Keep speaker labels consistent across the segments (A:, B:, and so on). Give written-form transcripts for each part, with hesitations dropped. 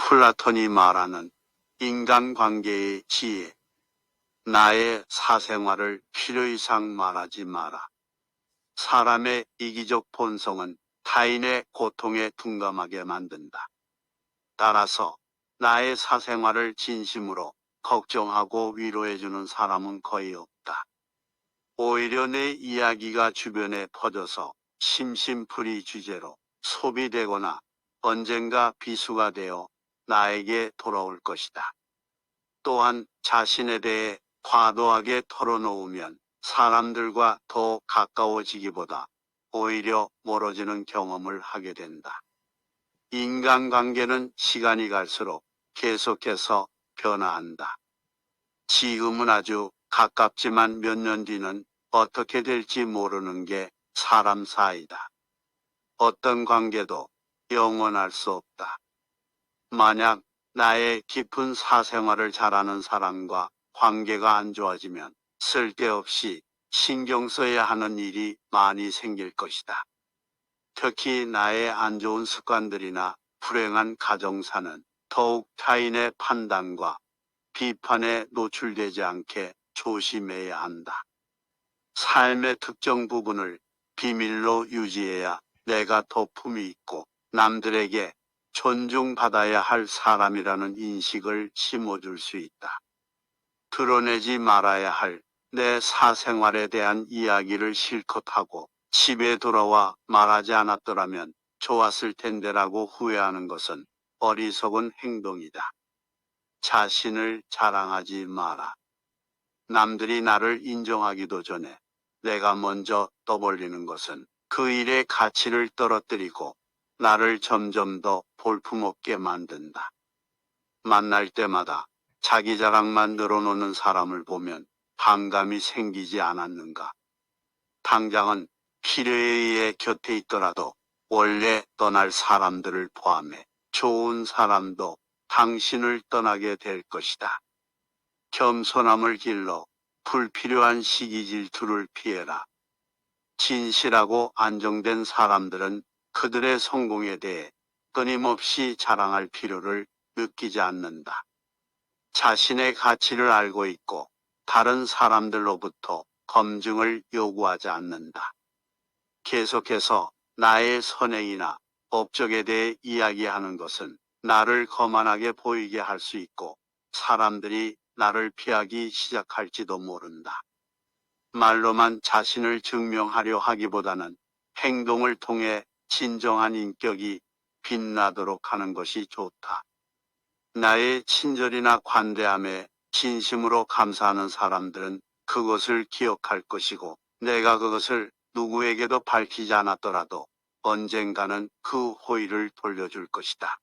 A: 플라톤이 말하는 인간관계의 지혜. 나의 사생활을 필요 이상 말하지 마라. 사람의 이기적 본성은 타인의 고통에 둔감하게 만든다. 따라서 나의 사생활을 진심으로 걱정하고 위로해주는 사람은 거의 없다. 오히려 내 이야기가 주변에 퍼져서 심심풀이 주제로 소비되거나 언젠가 비수가 되어 나에게 돌아올 것이다. 또한 자신에 대해 과도하게 털어놓으면 사람들과 더 가까워지기보다 오히려 멀어지는 경험을 하게 된다. 인간관계는 시간이 갈수록 계속해서 변화한다. 지금은 아주 가깝지만 몇 년 뒤는 어떻게 될지 모르는 게 사람 사이다. 어떤 관계도 영원할 수 없다. 만약 나의 깊은 사생활을 잘 아는 사람과 관계가 안 좋아지면 쓸데없이 신경 써야 하는 일이 많이 생길 것이다. 특히 나의 안 좋은 습관들이나 불행한 가정사는 더욱 타인의 판단과 비판에 노출되지 않게 조심해야 한다. 삶의 특정 부분을 비밀로 유지해야 내가 더 품이 있고 남들에게 존중받아야 할 사람이라는 인식을 심어줄 수 있다. 드러내지 말아야 할 내 사생활에 대한 이야기를 실컷 하고 집에 돌아와 말하지 않았더라면 좋았을 텐데라고 후회하는 것은 어리석은 행동이다. 자신을 자랑하지 마라. 남들이 나를 인정하기도 전에 내가 먼저 떠벌리는 것은 그 일의 가치를 떨어뜨리고 나를 점점 더 볼품없게 만든다. 만날 때마다 자기 자랑만 늘어놓는 사람을 보면 반감이 생기지 않았는가. 당장은 필요에 의해 곁에 있더라도 원래 떠날 사람들을 포함해 좋은 사람도 당신을 떠나게 될 것이다. 겸손함을 길러 불필요한 시기 질투를 피해라. 진실하고 안정된 사람들은 그들의 성공에 대해 끊임없이 자랑할 필요를 느끼지 않는다. 자신의 가치를 알고 있고 다른 사람들로부터 검증을 요구하지 않는다. 계속해서 나의 선행이나 업적에 대해 이야기하는 것은 나를 거만하게 보이게 할 수 있고 사람들이 나를 피하기 시작할지도 모른다. 말로만 자신을 증명하려 하기보다는 행동을 통해 진정한 인격이 빛나도록 하는 것이 좋다. 나의 친절이나 관대함에 진심으로 감사하는 사람들은 그것을 기억할 것이고 내가 그것을 누구에게도 밝히지 않았더라도 언젠가는 그 호의를 돌려줄 것이다.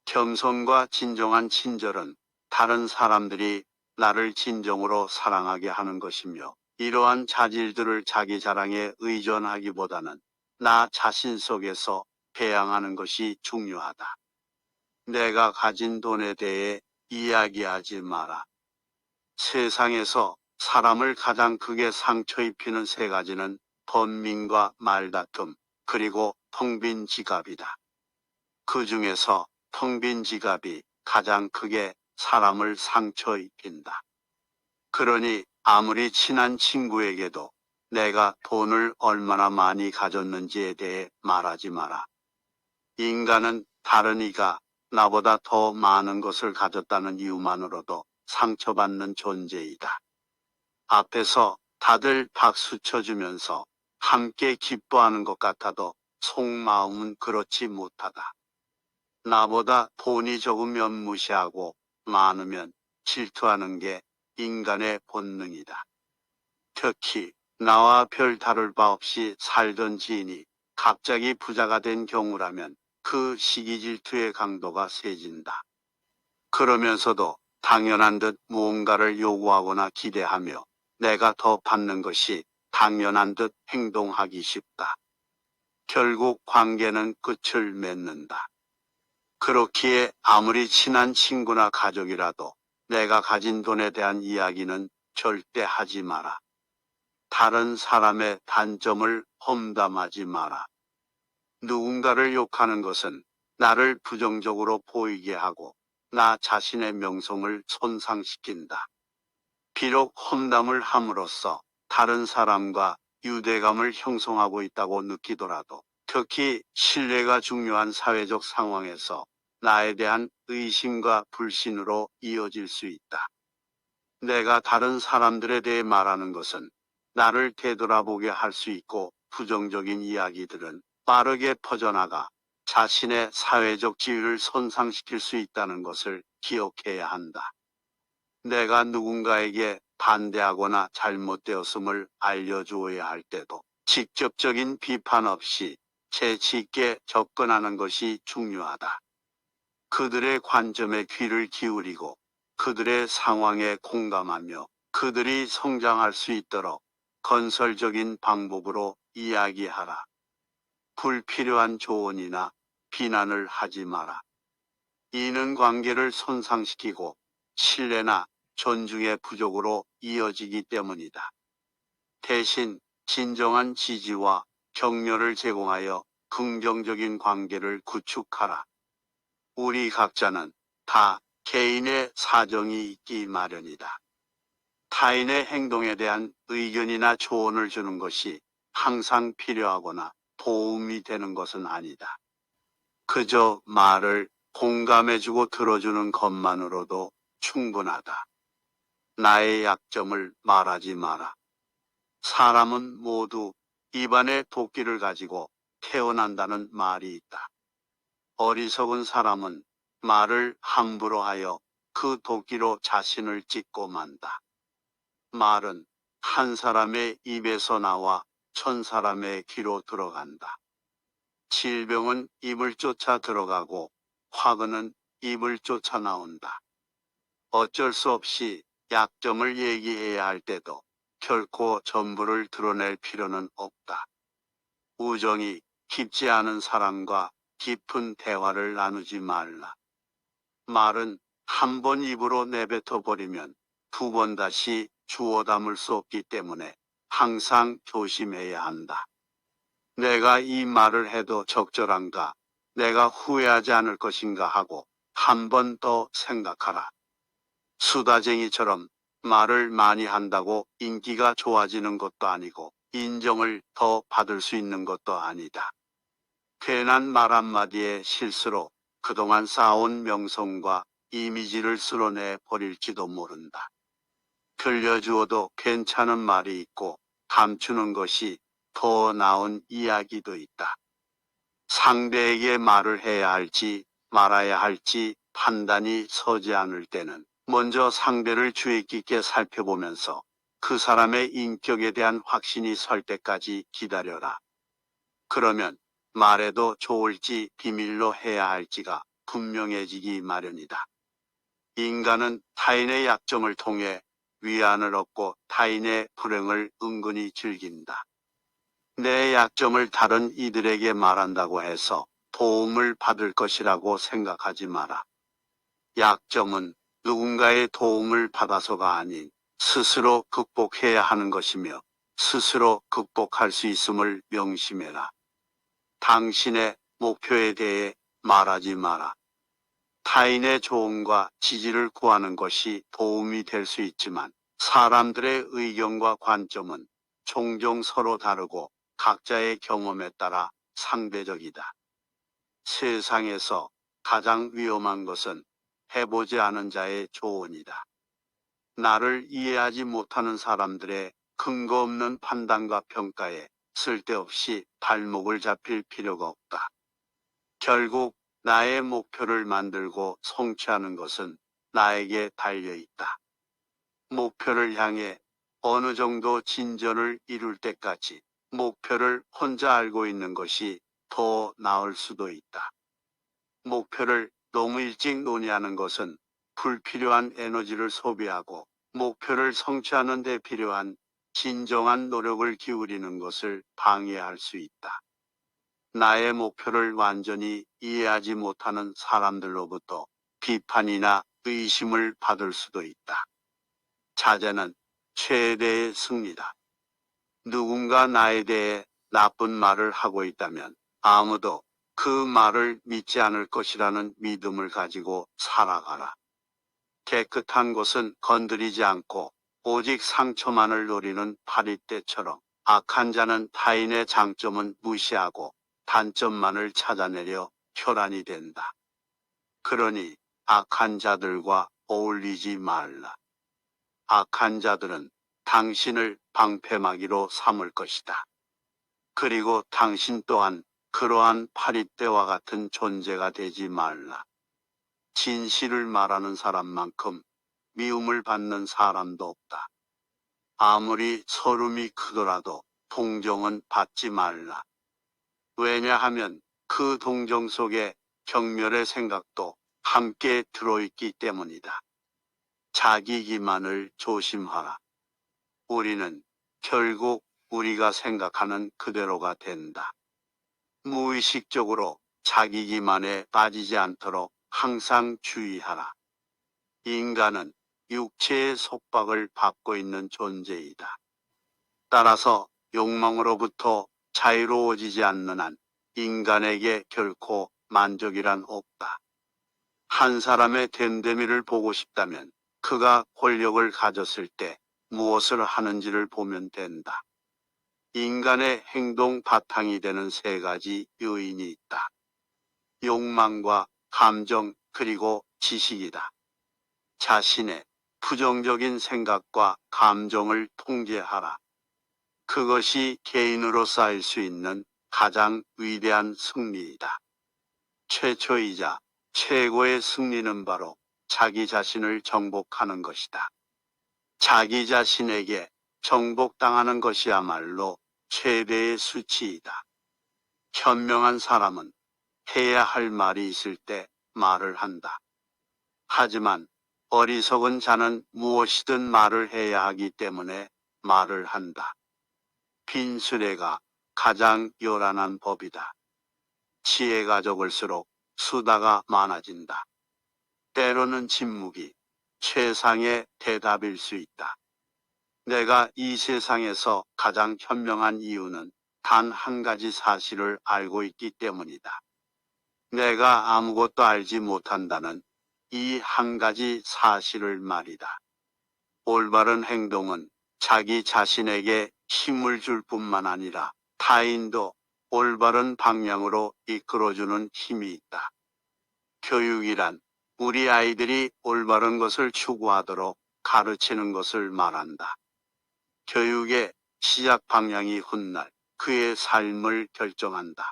A: 겸손과 진정한 친절은 다른 사람들이 나를 진정으로 사랑하게 하는 것이며 이러한 자질들을 자기 자랑에 의존하기보다는 나 자신 속에서 배양하는 것이 중요하다. 내가 가진 돈에 대해 이야기하지 마라. 세상에서 사람을 가장 크게 상처 입히는 세 가지는 번민과 말다툼, 그리고 텅 빈 지갑이다. 그 중에서 텅 빈 지갑이 가장 크게 사람을 상처 입힌다. 그러니 아무리 친한 친구에게도 내가 돈을 얼마나 많이 가졌는지에 대해 말하지 마라. 인간은 다른 이가 나보다 더 많은 것을 가졌다는 이유만으로도 상처받는 존재이다. 앞에서 다들 박수 쳐주면서 함께 기뻐하는 것 같아도 속마음은 그렇지 못하다. 나보다 돈이 적으면 무시하고 많으면 질투하는 게 인간의 본능이다. 특히 나와 별 다를 바 없이 살던 지인이 갑자기 부자가 된 경우라면 그 시기 질투의 강도가 세진다. 그러면서도 당연한 듯 무언가를 요구하거나 기대하며 내가 더 받는 것이 당연한 듯 행동하기 쉽다. 결국 관계는 끝을 맺는다. 그렇기에 아무리 친한 친구나 가족이라도 내가 가진 돈에 대한 이야기는 절대 하지 마라. 다른 사람의 단점을 험담하지 마라. 누군가를 욕하는 것은 나를 부정적으로 보이게 하고 나 자신의 명성을 손상시킨다. 비록 험담을 함으로써 다른 사람과 유대감을 형성하고 있다고 느끼더라도 특히 신뢰가 중요한 사회적 상황에서 나에 대한 의심과 불신으로 이어질 수 있다. 내가 다른 사람들에 대해 말하는 것은 나를 되돌아보게 할 수 있고 부정적인 이야기들은 빠르게 퍼져나가 자신의 사회적 지위를 손상시킬 수 있다는 것을 기억해야 한다. 내가 누군가에게 반대하거나 잘못되었음을 알려주어야 할 때도 직접적인 비판 없이 재치 있게 접근하는 것이 중요하다. 그들의 관점에 귀를 기울이고 그들의 상황에 공감하며 그들이 성장할 수 있도록 건설적인 방법으로 이야기하라. 불필요한 조언이나 비난을 하지 마라. 이는 관계를 손상시키고 신뢰나 존중의 부족으로 이어지기 때문이다. 대신 진정한 지지와 격려를 제공하여 긍정적인 관계를 구축하라. 우리 각자는 다 개인의 사정이 있기 마련이다. 타인의 행동에 대한 의견이나 조언을 주는 것이 항상 필요하거나 도움이 되는 것은 아니다. 그저 말을 공감해주고 들어주는 것만으로도 충분하다. 나의 약점을 말하지 마라. 사람은 모두 입안에 도끼를 가지고 태어난다는 말이 있다. 어리석은 사람은 말을 함부로 하여 그 도끼로 자신을 찢고 만다. 말은 한 사람의 입에서 나와 천 사람의 귀로 들어간다. 질병은 입을 쫓아 들어가고 화근은 입을 쫓아 나온다. 어쩔 수 없이 약점을 얘기해야 할 때도 결코 전부를 드러낼 필요는 없다. 우정이 깊지 않은 사람과 깊은 대화를 나누지 말라. 말은 한 번 입으로 내뱉어 버리면 두 번 다시 주워 담을 수 없기 때문에 항상 조심해야 한다. 내가 이 말을 해도 적절한가, 내가 후회하지 않을 것인가 하고 한 번 더 생각하라. 수다쟁이처럼 말을 많이 한다고 인기가 좋아지는 것도 아니고 인정을 더 받을 수 있는 것도 아니다. 괜한 말 한마디의 실수로 그동안 쌓아온 명성과 이미지를 쓸어내 버릴지도 모른다. 들려주어도 괜찮은 말이 있고 감추는 것이 더 나은 이야기도 있다. 상대에게 말을 해야 할지 말아야 할지 판단이 서지 않을 때는 먼저 상대를 주의 깊게 살펴보면서 그 사람의 인격에 대한 확신이 설 때까지 기다려라. 그러면 말해도 좋을지 비밀로 해야 할지가 분명해지기 마련이다. 인간은 타인의 약점을 통해 위안을 얻고 타인의 불행을 은근히 즐긴다. 내 약점을 다른 이들에게 말한다고 해서 도움을 받을 것이라고 생각하지 마라. 약점은 누군가의 도움을 받아서가 아닌 스스로 극복해야 하는 것이며 스스로 극복할 수 있음을 명심해라. 당신의 목표에 대해 말하지 마라. 타인의 조언과 지지를 구하는 것이 도움이 될 수 있지만 사람들의 의견과 관점은 종종 서로 다르고 각자의 경험에 따라 상대적이다. 세상에서 가장 위험한 것은 해보지 않은 자의 조언이다. 나를 이해하지 못하는 사람들의 근거 없는 판단과 평가에 쓸데없이 발목을 잡힐 필요가 없다. 결국 나의 목표를 만들고 성취하는 것은 나에게 달려있다. 목표를 향해 어느 정도 진전을 이룰 때까지 목표를 혼자 알고 있는 것이 더 나을 수도 있다. 목표를 너무 일찍 논의하는 것은 불필요한 에너지를 소비하고 목표를 성취하는 데 필요한 진정한 노력을 기울이는 것을 방해할 수 있다. 나의 목표를 완전히 이해하지 못하는 사람들로부터 비판이나 의심을 받을 수도 있다. 자제는 최대의 승리다. 누군가 나에 대해 나쁜 말을 하고 있다면 아무도 그 말을 믿지 않을 것이라는 믿음을 가지고 살아가라. 깨끗한 것은 건드리지 않고 오직 상처만을 노리는 파리떼처럼 악한 자는 타인의 장점은 무시하고 단점만을 찾아내려 혈안이 된다. 그러니 악한 자들과 어울리지 말라. 악한 자들은 당신을 방패막이로 삼을 것이다. 그리고 당신 또한 그러한 파리떼와 같은 존재가 되지 말라. 진실을 말하는 사람만큼 미움을 받는 사람도 없다. 아무리 서름이 크더라도 동정은 받지 말라. 왜냐하면 그 동정 속에 경멸의 생각도 함께 들어있기 때문이다. 자기 기만을 조심하라. 우리는 결국 우리가 생각하는 그대로가 된다. 무의식적으로 자기 기만에 빠지지 않도록 항상 주의하라. 인간은 육체의 속박을 받고 있는 존재이다. 따라서 욕망으로부터 자유로워지지 않는 한 인간에게 결코 만족이란 없다. 한 사람의 됨됨이를 보고 싶다면 그가 권력을 가졌을 때 무엇을 하는지를 보면 된다. 인간의 행동 바탕이 되는 세 가지 요인이 있다. 욕망과 감정 그리고 지식이다. 자신의 부정적인 생각과 감정을 통제하라. 그것이 개인으로 쌓일 수 있는 가장 위대한 승리이다. 최초이자 최고의 승리는 바로 자기 자신을 정복하는 것이다. 자기 자신에게 정복당하는 것이야말로 최대의 수치이다. 현명한 사람은 해야 할 말이 있을 때 말을 한다. 하지만 어리석은 자는 무엇이든 말을 해야 하기 때문에 말을 한다. 빈 수레가 가장 요란한 법이다. 지혜가 적을수록 수다가 많아진다. 때로는 침묵이 최상의 대답일 수 있다. 내가 이 세상에서 가장 현명한 이유는 단 한 가지 사실을 알고 있기 때문이다. 내가 아무것도 알지 못한다는 이 한 가지 사실을 말이다. 올바른 행동은 자기 자신에게 힘을 줄 뿐만 아니라 타인도 올바른 방향으로 이끌어주는 힘이 있다. 교육이란 우리 아이들이 올바른 것을 추구하도록 가르치는 것을 말한다. 교육의 시작 방향이 훗날 그의 삶을 결정한다.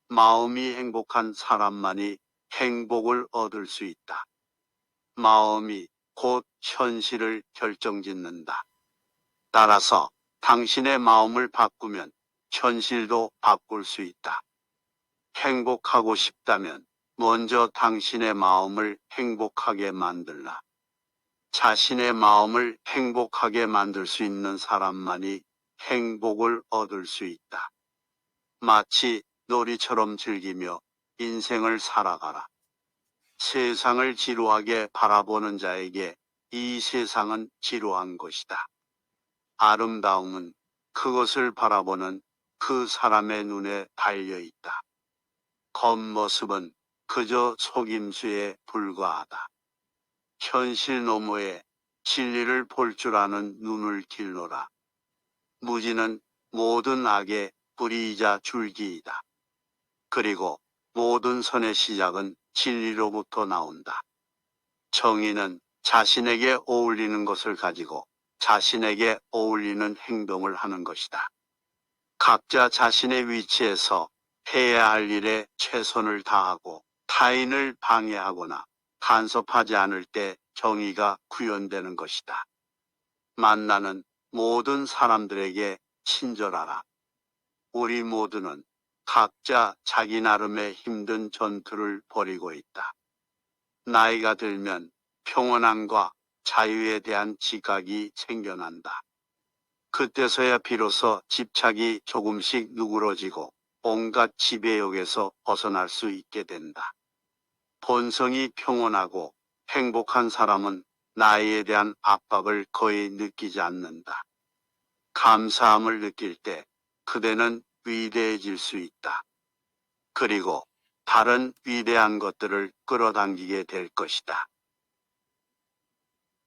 A: 마음이 행복한 사람만이 행복을 얻을 수 있다. 마음이 곧 현실을 결정짓는다. 따라서 당신의 마음을 바꾸면 현실도 바꿀 수 있다. 행복하고 싶다면 먼저 당신의 마음을 행복하게 만들라. 자신의 마음을 행복하게 만들 수 있는 사람만이 행복을 얻을 수 있다. 마치 놀이처럼 즐기며 인생을 살아가라. 세상을 지루하게 바라보는 자에게 이 세상은 지루한 것이다. 아름다움은 그것을 바라보는 그 사람의 눈에 달려 있다. 겉모습은 그저 속임수에 불과하다. 현실 너머에 진리를 볼 줄 아는 눈을 길러라. 무지는 모든 악의 뿌리이자 줄기이다. 그리고 모든 선의 시작은 진리로부터 나온다. 정의는 자신에게 어울리는 것을 가지고 자신에게 어울리는 행동을 하는 것이다. 각자 자신의 위치에서 해야 할 일에 최선을 다하고 타인을 방해하거나 간섭하지 않을 때 정의가 구현되는 것이다. 만나는 모든 사람들에게 친절하라. 우리 모두는 각자 자기 나름의 힘든 전투를 벌이고 있다. 나이가 들면 평온함과 자유에 대한 지각이 생겨난다. 그때서야 비로소 집착이 조금씩 누그러지고 온갖 지배욕에서 벗어날 수 있게 된다. 본성이 평온하고 행복한 사람은 나이에 대한 압박을 거의 느끼지 않는다. 감사함을 느낄 때 그대는 위대해질 수 있다. 그리고 다른 위대한 것들을 끌어당기게 될 것이다.